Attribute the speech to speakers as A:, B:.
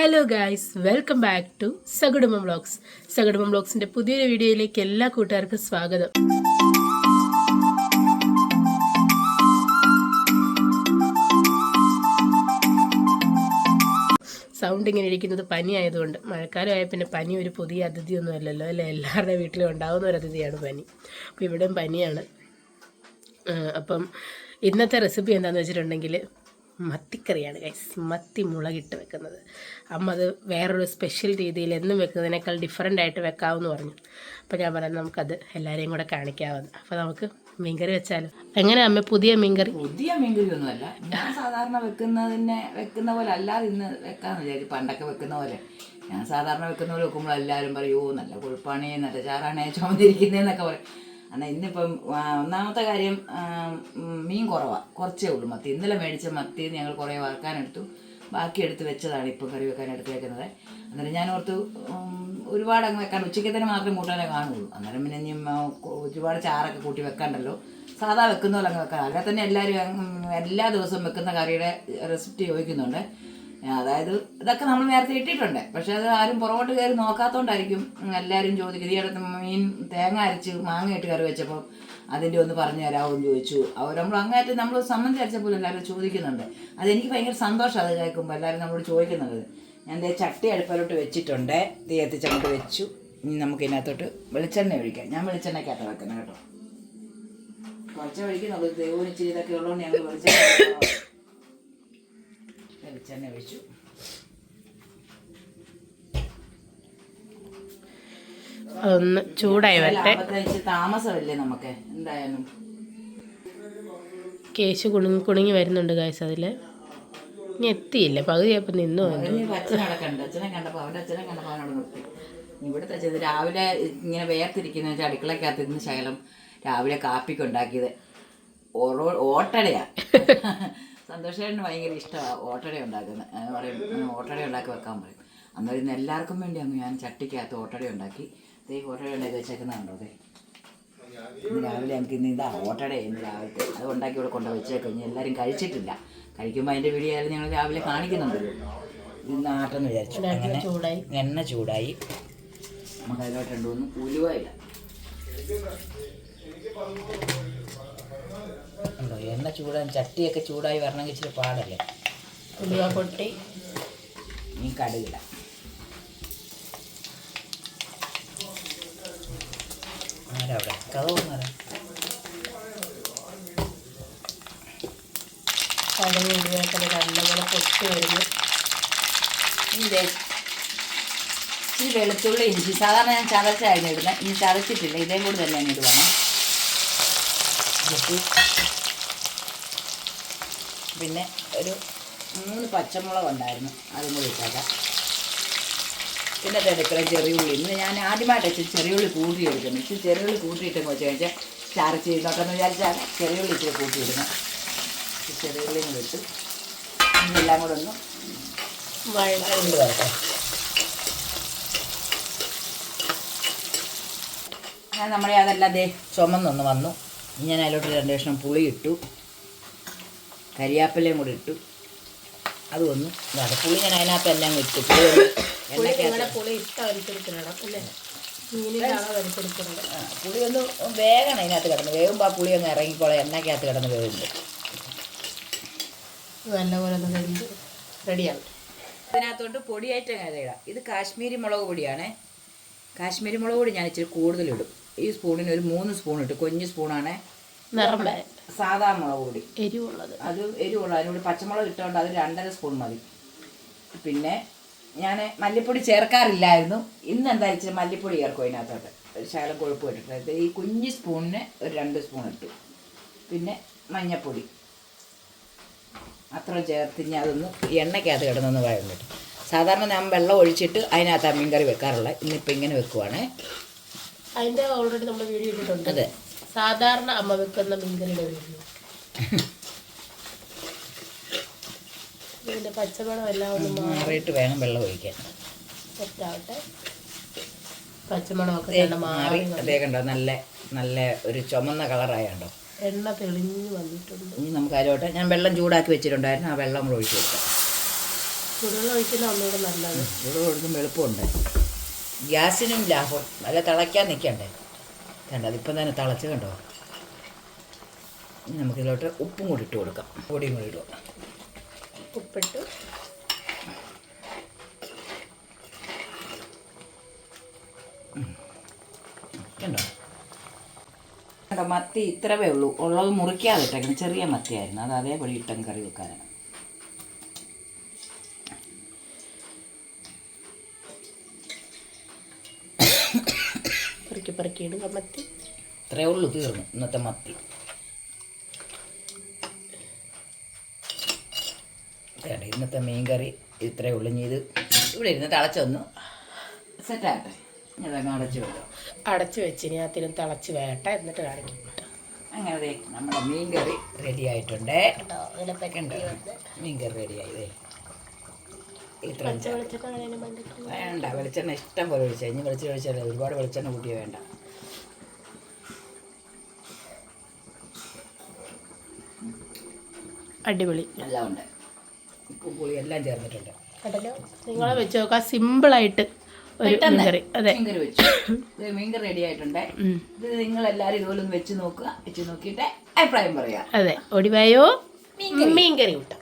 A: Hello guys, welcome back to Sakudumbam vlogs. Sakudumbam വ്ളോഗ്സിൻ്റെ പുതിയൊരു വീഡിയോയിലേക്ക് എല്ലാ കൂട്ടുകാർക്കും സ്വാഗതം. സൗണ്ട് ഇങ്ങനെ ഇരിക്കുന്നത് പനി ആയതുകൊണ്ട്. മഴക്കാലമായ പിന്നെ പനി ഒരു പുതിയ അതിഥിയൊന്നും അല്ലല്ലോ അല്ലേ, എല്ലാവരുടെ വീട്ടിലും ഉണ്ടാകുന്ന ഒരു അതിഥിയാണ് പനി. അപ്പോൾ ഇവിടെയും പനിയാണ്. അപ്പം ഇന്നത്തെ റെസിപ്പി എന്താണെന്ന് വെച്ചിട്ടുണ്ടെങ്കിൽ മത്തിക്കറിയാണ് ഗൈസ്. മത്തി മുളകിട്ട് വെക്കുന്നത്. അമ്മ അത് വേറൊരു സ്പെഷ്യൽ രീതിയിൽ എന്നും വെക്കുന്നതിനേക്കാൾ ഡിഫറെൻ്റ് ആയിട്ട് വെക്കാമെന്ന് പറഞ്ഞു. അപ്പോൾ ഞാൻ പറഞ്ഞു നമുക്കത് എല്ലാവരെയും കൂടെ കാണിക്കാമെന്ന്. അപ്പോൾ നമുക്ക് മീൻകറി വെച്ചാലും. എങ്ങനെ അമ്മ പുതിയ മീൻകറി?
B: പുതിയ മീൻകറി ഒന്നുമല്ല, ഞാൻ സാധാരണ വെക്കുന്ന പോലെ അല്ലാതെ ഇന്ന് വെക്കാമെന്ന് വിചാരിച്ചു. പണ്ടൊക്കെ വെക്കുന്ന പോലെ ഞാൻ സാധാരണ വെക്കുന്ന പോലെ വെക്കുമ്പോൾ എല്ലാവരും പറയും, ഓ നല്ല കൊഴുപ്പാണേ, നല്ല ചാറാണേ, ചുമന്നിരിക്കുന്നതെന്നൊക്കെ പറയും. എന്നാൽ ഇന്നിപ്പം ഒന്നാമത്തെ കാര്യം, മീൻ കുറച്ചേ ഉള്ളൂ മത്തി. ഇന്നലെ മേടിച്ച മത്തി ഞങ്ങൾ കുറേ വറക്കാനെടുത്തു, ബാക്കി എടുത്ത് വെച്ചതാണ് ഇപ്പം കറി വെക്കാൻ എടുത്ത് വെക്കുന്നത്. അന്നേരം ഞാൻ ഓർത്തു ഒരുപാട് അങ്ങ് വെക്കാൻ, ഉച്ചയ്ക്കത്തേന് മാത്രമേ കൂട്ടാനേ കാണുള്ളൂ. അന്നേരം പിന്നെ ഇനി ഒരുപാട് ചാറൊക്കെ കൂട്ടി വെക്കാണ്ടല്ലോ, സാധാ വെക്കുന്ന പോലെ അങ്ങ് വെക്കാം. അല്ലെ തന്നെ എല്ലാവരും എല്ലാ ദിവസവും വെക്കുന്ന കറിയുടെ റെസിപ്പി ചോദിക്കുന്നുണ്ട്. അതായത് ഇതൊക്കെ നമ്മൾ നേരത്തെ ഇട്ടിട്ടുണ്ട്, പക്ഷെ അത് ആരും പുറകോട്ട് കയറി നോക്കാത്തതുകൊണ്ടായിരിക്കും എല്ലാവരും ചോദിക്കുന്നത്. ഈ അടുത്ത് മീൻ തേങ്ങ അരച്ച് മാങ്ങ ഇട്ട് കറി വെച്ചപ്പോൾ അതിൻ്റെ ഒന്ന് പറഞ്ഞു തരാമെന്ന് ചോദിച്ചു. നമ്മൾ അങ്ങേറ്റം നമ്മൾ സമ്മതി അരച്ചപ്പോൾ എല്ലാവരും ചോദിക്കുന്നുണ്ട്. അതെനിക്ക് ഭയങ്കര സന്തോഷം അത് കേൾക്കുമ്പോൾ എല്ലാവരും നമ്മളോട് ചോദിക്കുന്നുണ്ട്. ഞാൻ ചട്ടി അടുപ്പിലോട്ട് വെച്ചിട്ടുണ്ട്, തീ എത്തിച്ചങ്ങോട്ട് വെച്ചു. ഇനി നമുക്ക് ഇതിനകത്തോട്ട് വെളിച്ചെണ്ണ ഒഴിക്കാം. ഞാൻ വെളിച്ചെണ്ണയ്ക്കകത്ത് വെക്കണം കേട്ടോ, കുറച്ച് ഒഴിക്കുന്നുള്ളൂ. ദൈവം ഇച്ചിരി ഇതൊക്കെ ഉള്ളതുകൊണ്ട് ഞങ്ങൾ വെളിച്ചെണ്ണ ഒഴിച്ചു.
A: ഒന്ന് ചൂടായി വരട്ടെ.
B: താമസമല്ലേ നമുക്ക് എന്തായാലും.
A: കേശു കുണുങ്ങി വരുന്നുണ്ട് ഗൈസ്. അതില് ഇനി എത്തിയില്ല, പകുതിയപ്പം നിന്നു.
B: അച്ഛനെ കണ്ടപ്പോൾ അവനോട് നിർത്തി. ഇവിടുത്തെ ചെയ്ത് രാവിലെ ഇങ്ങനെ വേർതിരിക്കുന്ന വെച്ചാൽ അടുക്കളക്കകത്തിരുന്ന് ശകലം രാവിലെ കാപ്പിക്ക് ഉണ്ടാക്കിയത് ഓട്ടടയാണ്. സന്തോഷേട്ടന് ഭയങ്കര ഇഷ്ടമാണ് ഓട്ടട ഉണ്ടാക്കുന്നത്. പറയും ഓട്ടട ഉണ്ടാക്കി വെക്കാൻ പറയും. അന്നേരം ഇന്ന് എല്ലാവർക്കും വേണ്ടി അങ്ങ് ഞാൻ ചട്ടിക്കകത്ത് ഓട്ടട ഉണ്ടാക്കി. ഓട്ടട ഉണ്ടാക്കി വെച്ചേക്കുന്നതാണോ? ഇന്ന് രാവിലെ ഞങ്ങൾക്ക് ഇതാ ഓട്ടടയായിരുന്നു രാവിലത്തെ. അത് ഉണ്ടാക്കി ഇവിടെ കൊണ്ട് വെച്ചേക്കും. ഇനി എല്ലാവരും കഴിച്ചിട്ടില്ല. കഴിക്കുമ്പോൾ അതിൻ്റെ വീഡിയോ ആയാലും ഞങ്ങൾ രാവിലെ കാണിക്കുന്നുണ്ടല്ലോ. ഇന്ന് ആട്ടെന്ന് വിചാരിച്ചു. അങ്ങനെ എണ്ണ ചൂടായി. നമുക്ക് അതിലോട്ട് രണ്ടുമൂന്ന് ഉലുവ ഇല്ല. ഉണ്ടോ എണ്ണ ചൂടാൻ, ചട്ടിയൊക്കെ ചൂടായി വരണമെങ്കിൽ ഇച്ചിരി പാടല്ലേ.
A: ഉലുവ പൊട്ടി.
B: ഈ കടുകിട. ആരവിടെ കഥ
A: കടുക് ഉലുവയൊക്കെ നല്ലപോലെ പൊട്ടി വരുന്നു.
B: ഈ വെളുത്തുള്ളി ഇഞ്ചി സാധാരണ ഞാൻ ചതച്ചായിരുന്നു ഇടുന്നത്. ഇനി ചതച്ചിട്ടില്ല, ഇതേം കൂടി തന്നെ ഞാൻ ഇടുവാണ്. പിന്നെ ഒരു 3 പച്ചമുളക് ഉണ്ടായിരുന്നു, അതും കൂടി ഇട്ടേക്കാം. പിന്നെ എടുക്കണം ചെറിയുള്ളി. ഇന്ന് ഞാൻ ആദ്യമായിട്ട് ഇച്ചിരി ചെറിയുള്ളി കൂട്ടിയെടുക്കുന്നു. ഇച്ചിരി ചെറിയുള്ളി കൂട്ടിയിട്ടെന്ന് വെച്ച് കഴിഞ്ഞാൽ ചാറ് ചെയ്തോട്ടെന്ന് വിചാരിച്ചാൽ ചെറിയുള്ളി ഇച്ചിരി കൂട്ടിയിടുന്നത്. ചെറിയുള്ളി കൂടി ഇട്ട് ഇതെല്ലാം കൂടെ ഒന്ന് വഴണ്ട് വരട്ടെ. ഞാൻ നമ്മളെ അതെല്ലാം ചുമന്നൊന്ന് വന്നു. ഞാൻ അതിലോട്ട് 2 കഷ്ണം പുളി ഇട്ടു, കരിയാപ്പിലയും കൂടി ഇട്ടു. അതൊന്നും പുളി ഞാൻ അതിനകത്ത് എല്ലാം ഇട്ടു. പുളി ഒന്ന് വേഗണം അതിനകത്ത് കിടന്ന് വേകുമ്പോൾ ആ പുളി ഒന്ന് ഇറങ്ങിക്കോളെ എണ്ണയ്ക്കകത്ത് കിടന്ന് വേകുമ്പോൾ
A: നല്ലപോലെ റെഡിയാണ്.
B: ഇതിനകത്തോട്ട് പൊടിയായിട്ട് ഇടാം. ഇത് കാശ്മീരി മുളക് പൊടിയാണ്. കാശ്മീരി മുളക് പൊടി ഞാൻ ഇച്ചിരി കൂടുതലിടും. ഈ സ്പൂണിന് ഒരു 3 സ്പൂൺ ഇട്ടു. കുഞ്ഞ് സ്പൂണാണ്. സാധാ മുളക് പൊടി
A: എരിവുള്ളത്, അത്
B: എരിവുള്ളത്. അതിനോട് പച്ചമുളക് ഇട്ടുകൊണ്ട് അത് 2.5 സ്പൂൺ മതി. പിന്നെ ഞാൻ മല്ലിപ്പൊടി ചേർക്കാറില്ലായിരുന്നു. ഇന്ന് എന്തായാലും ഇച്ചിരി മല്ലിപ്പൊടി ചേർക്കും അതിനകത്തോട്ട്, ഒരു ശകലം കൊഴുപ്പ് ഇട്ടിട്ട്. ഈ കുഞ്ഞ് സ്പൂണിന് ഒരു 2 സ്പൂൺ ഇട്ടു. പിന്നെ മഞ്ഞൾപ്പൊടി അത്ര ചേർത്ത് ഇനി അതൊന്ന് എണ്ണയ്ക്കകത്ത് കിടന്നൊന്ന് വഴന്നിട്ട്. സാധാരണ ഞാൻ വെള്ളം ഒഴിച്ചിട്ട് അതിനകത്ത് മീൻ കറി വെക്കാറുള്ളത്. ഇന്നിപ്പോൾ ഇങ്ങനെ വെക്കുവാണ്.
A: അതിൻ്റെ ഓൾറെഡി നമ്മൾ വീഡിയോ ഇട്ടിട്ടുണ്ട്. അതെ, സാധാരണ അമ്മ വെക്കുന്ന മീൻകറിയുടെ വീഡിയോ. ഇതിൻ്റെ പച്ചമണം എല്ലാം ഒന്ന്
B: മാറിയിട്ട് വേണം വെള്ളം ഒഴിക്കാൻ.
A: സെറ്റാവട്ടെ. പച്ചമണമൊക്കെ
B: മാറി അതേ കണ്ടോ, നല്ല നല്ല ഒരു ചുമന്ന കളറായണ്ടോ,
A: എണ്ണ തെളിഞ്ഞ് വന്നിട്ടുണ്ട്.
B: ഇനി നമുക്ക് അതിലോട്ട് ഞാൻ വെള്ളം ചൂടാക്കി വെച്ചിട്ടുണ്ടായിരുന്നു, ആ വെള്ളം നമ്മൾ ഒഴിച്ച് വെക്കാം.
A: ചൂടുവെള്ളം ഒഴിക്കുന്ന ഒന്നുകൂടെ നല്ലത്.
B: ചൂട് കൊടുക്കുമ്പോൾ എളുപ്പമുണ്ട്, ഗ്യാസിനും ലാഭം. നല്ല തിളയ്ക്കാൻ നിൽക്കണ്ടേ. കണ്ടോ അതിപ്പം തന്നെ തിളച്ച് കണ്ടോ. ഇനി നമുക്കിതിലോട്ട് ഉപ്പും കൂടി ഇട്ട് കൊടുക്കാം. പൊടിയും കൂടി ഇടുക.
A: ഉപ്പിട്ട്
B: കണ്ടോ കണ്ടോ മത്തി ഇത്രവേ ഉള്ളൂ. ഉള്ളത് മുറിക്കാതെ ഇട്ടേക്കണം. ചെറിയ മത്തിയായിരുന്നു, അത് അതേപടി ഇട്ടങ്ങ് കറി വെക്കാനാണ്.
A: പെറുക്കി ഇടുക മത്തി.
B: ഇത്രയേ ഉള്ളൂ, തീർന്നു ഇന്നത്തെ മത്തി. ഇന്നത്തെ മീൻ കറി ഇത്രയേ ഉള്ളൂ. ഇനി ഇത് ഇവിടെ ഇരുന്ന് തിളച്ചൊന്ന് സെറ്റാകട്ടെ. ഞാൻ അതങ്ങ് അടച്ചു വെക്കാം.
A: അടച്ചു വെച്ച് ഇനി അതിനും തിളച്ച് വേട്ട എന്നിട്ട് കാണിക്കും.
B: അങ്ങനെ നമ്മുടെ മീൻ കറി റെഡി ആയിട്ടുണ്ട്. മീൻ കറി റെഡിയായതേ. ഇത്ര വേണ്ട, വെളിച്ചെണ്ണ ഇഷ്ടം പോലെ ഒഴിച്ചാൽ. ഇനി വെളിച്ചെണ്ണ ഒഴിച്ചാൽ ഒരുപാട് വെളിച്ചെണ്ണ കൂട്ടിയ വേണ്ട.
A: അടിപൊളി
B: എല്ലാം ഉണ്ട്, ഉപ്പും പുളി എല്ലാം ചേർന്നിട്ടുണ്ട്.
A: കടലോ നിങ്ങളെ വെച്ച് നോക്കാം, സിമ്പിളായിട്ട് ഒരു മീൻകറി. അതെ,
B: മീൻകറി വെച്ചു. ഇത് മീൻകറി റെഡി ആയിട്ടുണ്ട്. ഇത് നിങ്ങളെല്ലാവരും ഇതുപോലെ ഒന്ന് വെച്ച് നോക്കുക. വെച്ച് നോക്കിയിട്ട് അഭിപ്രായം പറയാം.
A: അതെ, ഒടിവായോ മീൻകറി കൂട്ടാം.